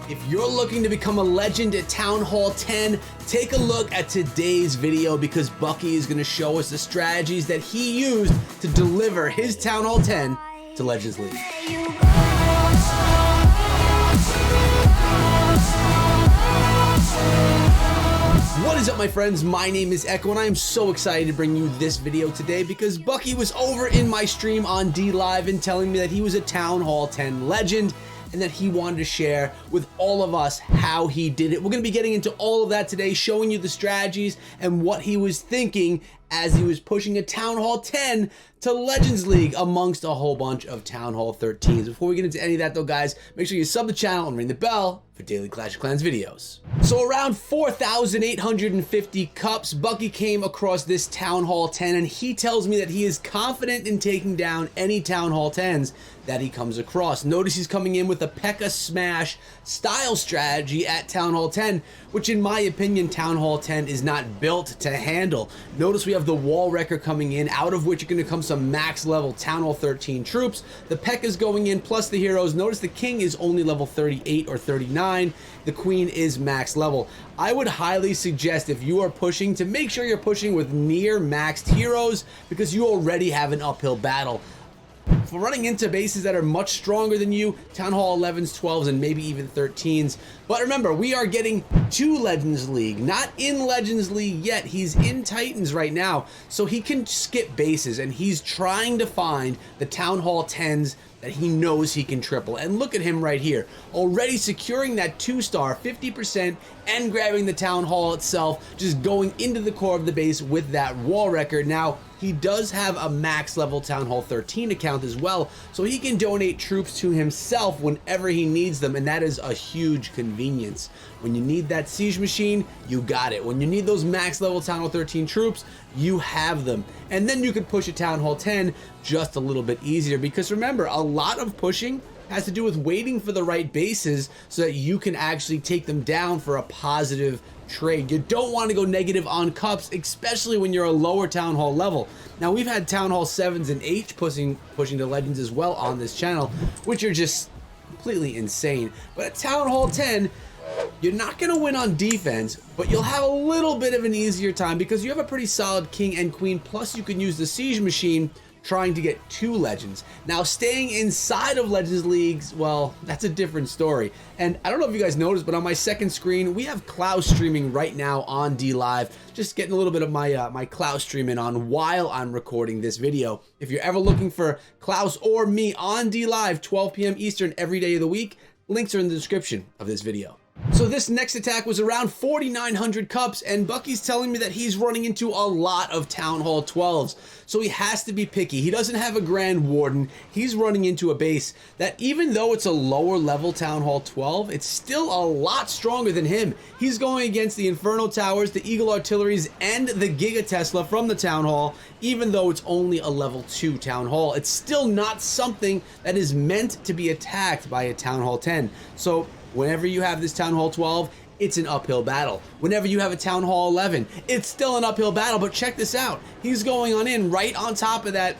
If you're looking to become a legend at Town Hall 10, take a look at today's video because Bucky is going to show us the strategies that he used to deliver his Town Hall 10 to Legends League. What is up, my friends? My name is Echo and I am so excited to bring you this video today because Bucky was over in my stream on D Live and telling me that he was a Town Hall 10 legend and that he wanted to share with all of us how he did it. We're going to be getting into all of that today, showing you the strategies and what he was thinking as he was pushing a Town Hall 10 to Legends League amongst a whole bunch of Town Hall 13s. Before we get into any of that though, guys, make sure you sub the channel and ring the bell for daily Clash of Clans videos. So around 4,850 cups, Bucky came across this Town Hall 10 and he tells me that he is confident in taking down any Town Hall 10s that he comes across. Notice he's coming in with a P.E.K.K.A. Smash style strategy at Town Hall 10, which in my opinion, Town Hall 10 is not built to handle. Notice we have the wall wrecker coming in, out of which are going to come some max level Town Hall 13 troops. The P.E.K.K.A. is going in, plus the heroes. Notice the King is only level 38 or 39. The Queen is max level. I would highly suggest if you are pushing to make sure you're pushing with near maxed heroes because you already have an uphill battle. For running into bases that are much stronger than you, Town Hall 11s, 12s, and maybe even 13s. But remember, we are getting to Legends League, not in Legends League yet. He's in Titans right now, so he can skip bases, and he's trying to find the Town Hall 10s that he knows he can triple. And look at him right here, already securing that 2-star, 50%, and grabbing the Town Hall itself, just going into the core of the base with that wall record. Now, he does have a max level Town Hall 13 account as well, so he can donate troops to himself whenever he needs them, and that is a huge convenience. When you need that siege machine, you got it. When you need those max level Town Hall 13 troops, you have them. And then you could push a Town Hall 10 just a little bit easier, because remember, a lot of pushing has to do with waiting for the right bases so that you can actually take them down for a positive trade. You don't want to go negative on cups, especially when you're a lower Town Hall level. Now, we've had Town Hall 7s and 8s pushing to Legends as well on this channel, which are just completely insane. But at Town Hall 10, you're not going to win on defense, but you'll have a little bit of an easier time because you have a pretty solid King and Queen, plus you can use the siege machine trying to get to Legends. Now, staying inside of Legends Leagues, well, that's a different story. And I don't know if you guys noticed, but on my second screen, we have Klaus streaming right now on D Live, just getting a little bit of my my Klaus streaming on while I'm recording this video. If you're ever looking for Klaus or me on D Live, 12 p.m. Eastern every day of the week, links are in the description of this video. So this next attack was around 4,900 cups, and Bucky's telling me that he's running into a lot of Town Hall 12s, so he has to be picky. He doesn't have a Grand Warden. He's running into a base that, even though it's a lower level Town Hall 12, it's still a lot stronger than him. He's going against the Inferno Towers, the Eagle Artilleries, and the Giga Tesla from the Town Hall. Even though it's only a level 2 Town Hall, it's still not something that is meant to be attacked by a Town Hall 10. So whenever you have this Town Hall 12, it's an uphill battle. Whenever you have a Town Hall 11, it's still an uphill battle, but check this out. He's going on in right on top of that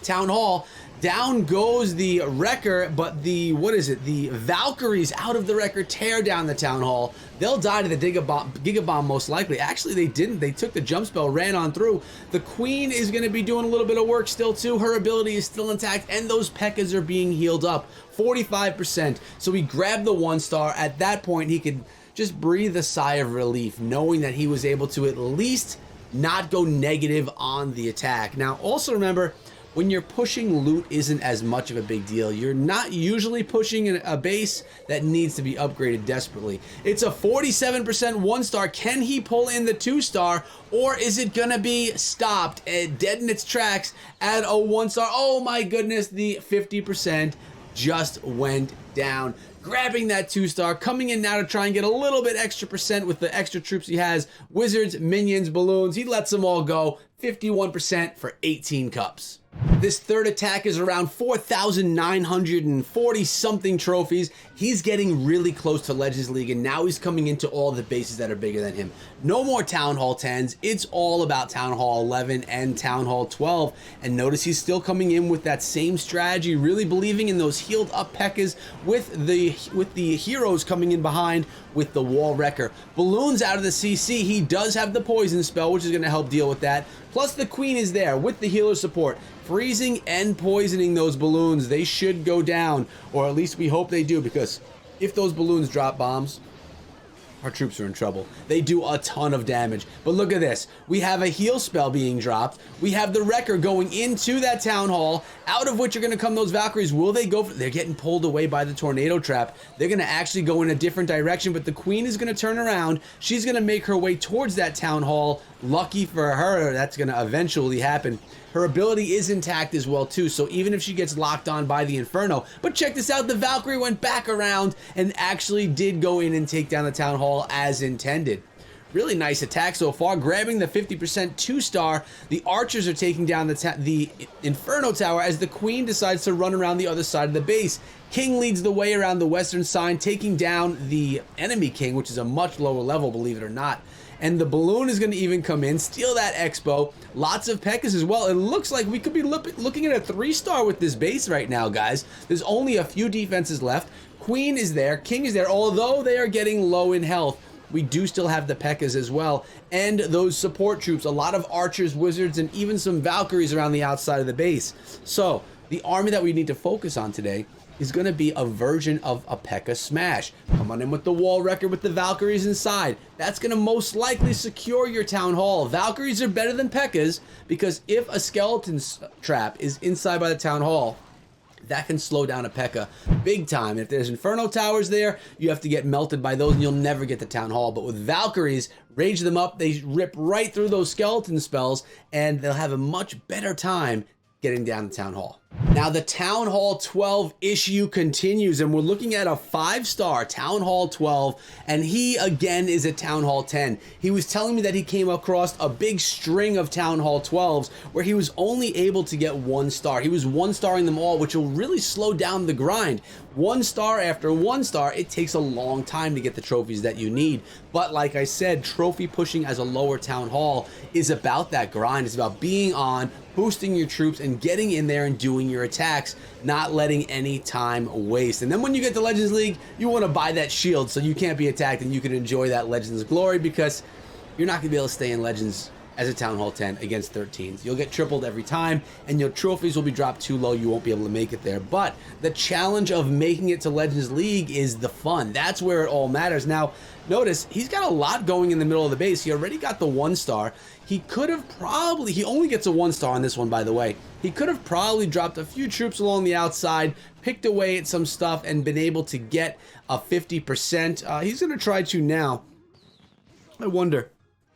Town Hall. Down goes the Wrecker, but the, what is it? The Valkyries out of the Wrecker tear down the Town Hall. They'll die to the Giga Bomb most likely. Actually, they didn't. They took the jump spell, ran on through. The Queen is going to be doing a little bit of work still too. Her ability is still intact, and those P.E.K.K.A.s are being healed up. 45%. So he grabbed the 1-star. At that point, he could just breathe a sigh of relief, knowing that he was able to at least not go negative on the attack. Now, also remember, when you're pushing, loot isn't as much of a big deal. You're not usually pushing a base that needs to be upgraded desperately. It's a 47% 1-star. Can he pull in the 2-star, or is it gonna be stopped dead in its tracks at a 1-star? Oh my goodness, the 50% just went down. Grabbing that 2-star, coming in now to try and get a little bit extra percent with the extra troops he has. Wizards, minions, balloons, he lets them all go. 51% for 18 cups. This third attack is around 4,940 something trophies. He's getting really close to Legends League, and now he's coming into all the bases that are bigger than him. No more Town Hall 10s. It's all about Town Hall 11 and Town Hall 12. And notice he's still coming in with that same strategy, really believing in those healed up P.E.K.K.A.s with the heroes coming in behind with the Wall Wrecker. Balloons out of the CC. He does have the poison spell, which is going to help deal with that. Plus the Queen is there with the healer support, freezing and poisoning those balloons. They should go down, or at least we hope they do, because if those balloons drop bombs, our troops are in trouble. They do a ton of damage. But look at this. We have a heal spell being dropped. We have the Wrecker going into that Town Hall, out of which are going to come those Valkyries. Will they go for... They're getting pulled away by the tornado trap. They're going to actually go in a different direction, but the Queen is going to turn around. She's going to make her way towards that Town Hall. Lucky for her, that's going to eventually happen. Her ability is intact as well too, so even if she gets locked on by the Inferno. But check this out, the Valkyrie went back around and actually did go in and take down the Town Hall as intended. Really nice attack so far, grabbing the 50% 2-star. The archers are taking down the Inferno Tower as the Queen decides to run around the other side of the base. King leads the way around the western side, taking down the enemy King, which is a much lower level, believe it or not. And the balloon is going to even come in, steal that Expo. Lots of P.E.K.K.A.s as well. It looks like we could be looking at a 3-star with this base right now, guys. There's only a few defenses left. Queen is there, King is there. Although they are getting low in health, we do still have the P.E.K.K.A.s as well. And those support troops, a lot of archers, wizards, and even some Valkyries around the outside of the base. So the army that we need to focus on today is going to be a version of a P.E.K.K.A. Smash. Come on in with the Wall Wrecker with the Valkyries inside. That's going to most likely secure your Town Hall. Valkyries are better than P.E.K.K.A.s because if a skeleton trap is inside by the Town Hall, that can slow down a P.E.K.K.A. big time. If there's Inferno Towers there, you have to get melted by those and you'll never get the Town Hall. But with Valkyries, rage them up, they rip right through those skeleton spells and they'll have a much better time getting down the Town Hall. Now the Town Hall 12 issue continues and we're looking at a 5-star Town Hall 12, and he again is a Town Hall 10. He was telling me that he came across a big string of Town Hall 12s where he was only able to get 1 star. He was 1-starring them all, which will really slow down the grind. 1 star after 1 star, it takes a long time to get the trophies that you need. But like I said, trophy pushing as a lower Town Hall is about that grind. It's about being on, boosting your troops, and getting in there and doing your attacks, not letting any time waste. And then when you get to Legends League, you want to buy that shield so you can't be attacked and you can enjoy that Legends glory, because you're not going to be able to stay in Legends as a Town Hall 10 against 13s. You'll get tripled every time and your trophies will be dropped too low. You won't be able to make it there. But the challenge of making it to Legends League is the fun. That's where it all matters. Now, notice he's got a lot going in the middle of the base. He already got the 1-star. He could have probably, he only gets a 1-star on this one, by the way. He could have probably dropped a few troops along the outside, picked away at some stuff, and been able to get a 50%. He's going to try to now. I wonder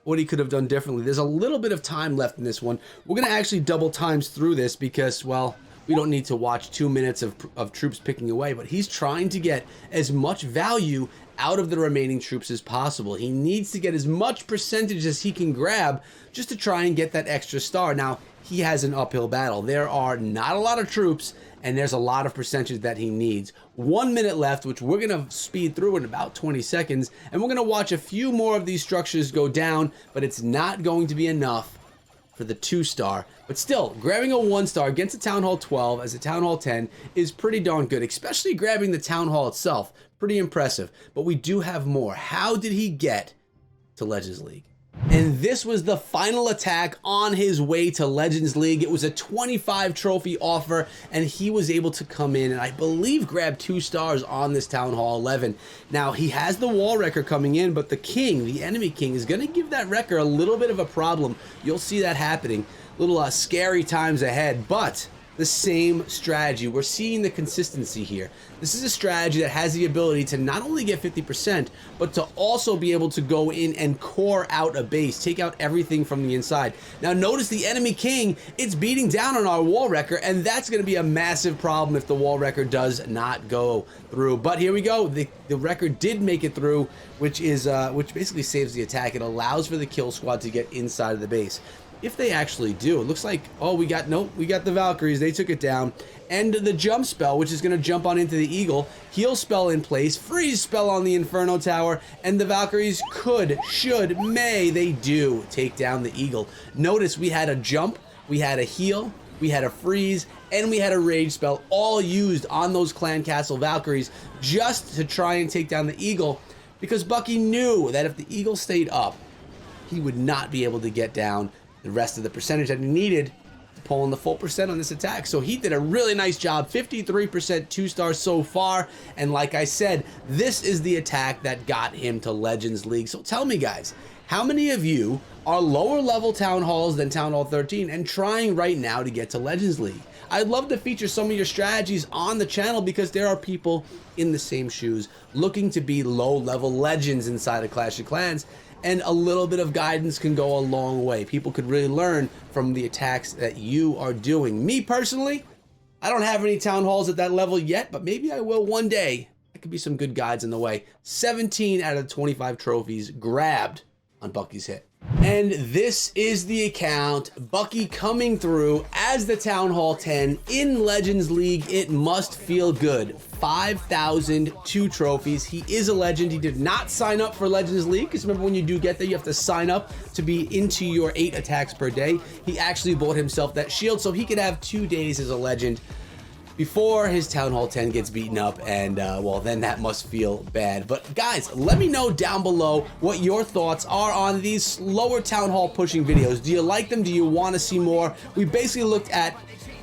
what he could have done differently. There's a little bit of time left in this one. We're going to actually double times through this because, well, we don't need to watch 2 minutes of troops picking away, but he's trying to get as much value out of the remaining troops as possible. He needs to get as much percentage as he can grab just to try and get that extra star. Now, he has an uphill battle. There are not a lot of troops, and there's a lot of percentage that he needs. 1 minute left, which we're going to speed through in about 20 seconds, and we're going to watch a few more of these structures go down, but it's not going to be enough for the 2-star. But still, grabbing a 1-star against a Town Hall 12 as a Town Hall 10 is pretty darn good, especially grabbing the Town Hall itself. Pretty impressive. But we do have more. How did he get to Legends League? And this was the final attack on his way to Legends League. It was a 25 trophy offer, and he was able to come in and I believe grab 2 stars on this Town Hall 11. Now, he has the Wall Wrecker coming in, but the King, the enemy King, is going to give that Wrecker a little bit of a problem. You'll see that happening. Little scary times ahead, but the same strategy. We're seeing the consistency here. This is a strategy that has the ability to not only get 50%, but to also be able to go in and core out a base, take out everything from the inside. Now notice the enemy King, it's beating down on our Wall Wrecker, and that's going to be a massive problem if the Wall Wrecker does not go through. But here we go. The Wrecker did make it through, which basically saves the attack. It allows for the kill squad to get inside of the base. if they actually do. It looks like, oh, we got the Valkyries. They took it down. And the jump spell, which is going to jump on into the Eagle, heal spell in place, freeze spell on the Inferno Tower, and the Valkyries they do take down the Eagle. Notice we had a jump, we had a heal, we had a freeze, and we had a rage spell all used on those Clan Castle Valkyries just to try and take down the Eagle, because Bucky knew that if the Eagle stayed up, he would not be able to get down the rest of the percentage that he needed to pull in the full percent on this attack. So he did a really nice job, 53% 2-star so far. And like I said, this is the attack that got him to Legends League. So tell me, guys, how many of you are lower level Town Halls than Town Hall 13 and trying right now to get to Legends League? I'd love to feature some of your strategies on the channel, because there are people in the same shoes looking to be low level legends inside of Clash of Clans. And a little bit of guidance can go a long way. People could really learn from the attacks that you are doing. Me personally, I don't have any Town Halls at that level yet, but maybe I will one day. There could be some good guides in the way. 17 out of 25 trophies grabbed on Bucky's hit. And this is the account, Bucky coming through as the Town Hall 10 in Legends League. It must feel good. 5,002 trophies. He is a legend. He did not sign up for Legends League, because remember, when you do get there, you have to sign up to be into your 8 attacks per day. He actually bought himself that shield so he could have 2 days as a legend before his Town Hall 10 gets beaten up, and well, then that must feel bad. But guys, let me know down below what your thoughts are on these lower Town Hall pushing videos. Do you like them? Do you want to see more? We basically looked at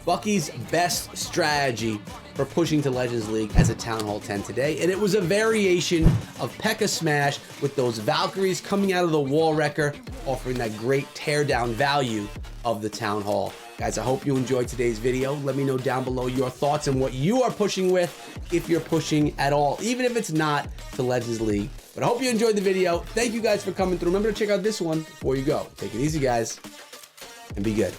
Bucky's best strategy for pushing to Legends League as a Town Hall 10 today, and it was a variation of P.E.K.K.A. Smash with those Valkyries coming out of the Wall Wrecker, offering that great teardown value of the Town Hall. Guys, I hope you enjoyed today's video. Let me know down below your thoughts and what you are pushing with, if you're pushing at all, even if it's not to Legends League. But I hope you enjoyed the video. Thank you guys for coming through. Remember to check out this one before you go. Take it easy, guys, and be good.